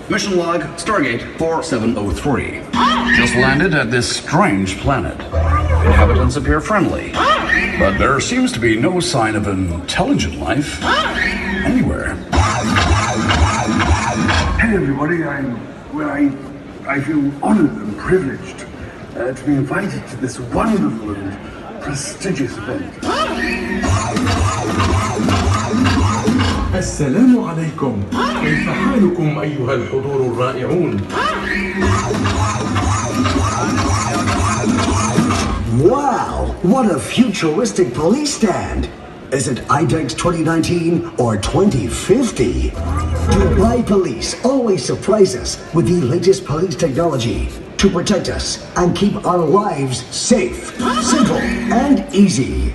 Mission log, Stargate 4703. Just landed at this strange planet. Inhabitants appear friendly, but there seems to be no sign of intelligent life anywhere. Hey everybody, I feel honored and privileged to be invited to this wonderful and prestigious event. السلام عليكم. كيف حالكم أيها الحضور الرائعون؟ Wow, what a futuristic police stand! Is it IDEX 2019 or 2050? Dubai Police always surprise us with the latest police technology to protect us and keep our lives safe, simple, and easy.